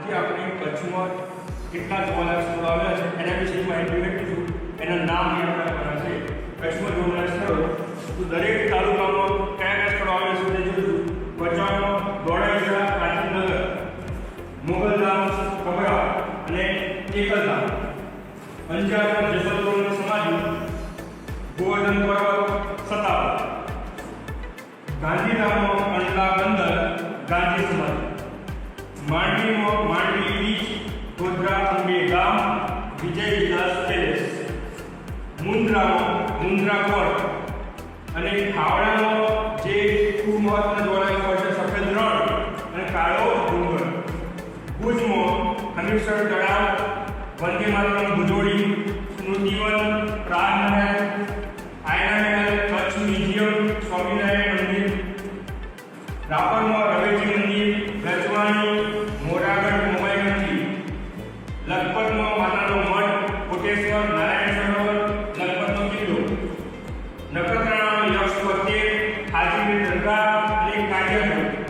કે આપણે કચ્છમાં કેટલા જોવાલાયક સ્થળો આવેલા છે એના વિશે માહિતી મેળવીશું. એના નામ યાદ રાખવાના છે. કચ્છમાં જોવાલાયક સ્થળો તો દરેક તાલુકામાં કયા કયા સ્થળો આવેલા છે તે જોઈશું. ભચાઉમાં દોડાઈજા, કાંચીનગર, મોગલધામ, ખબરા અને એકલધામ. અંજારમાં જેસલતોરનો સમાધિ, ગોવર્ધન પર્વત, સતાવડ. ગાંધીધામમાં કંડલા બંદર, ગાંધી સમાધિ. માંડવીમાં માંડવી બીચ, ગોધરા અંબે ગામ, વિજય વિલાસ પેલેસ. મુન્દ્રામાં મુન્દ્રા કોટ અને ખાવડામાં જે ખૂબ મહત્વના જોવાલાયક સ્થળ છે સફેદ રણ અને કાળો ડુંગર. ભુજમાં હમીરસર તળાવ, વંદે માતરમ ભુજોડી, સ્મૃતિવન, પ્રાગમહેલ, આયના મહેલ, કચ્છ મ્યુઝિયમ, સ્વામિનારાયણ મંદિર. રાપરમાં રવેજી મંદિર, ગજવાણી, મોરાગઢ મોબાઈલ મંદિર. લખપતમાં માતાનો મઠ, કોટેશ્વર, નારાયણ સરોવર, લખપતનો કિલ્લો. નખત્રાણામાં યક્ષ મંદિર, હાજીપીર દરગાહ અને કાળિયા.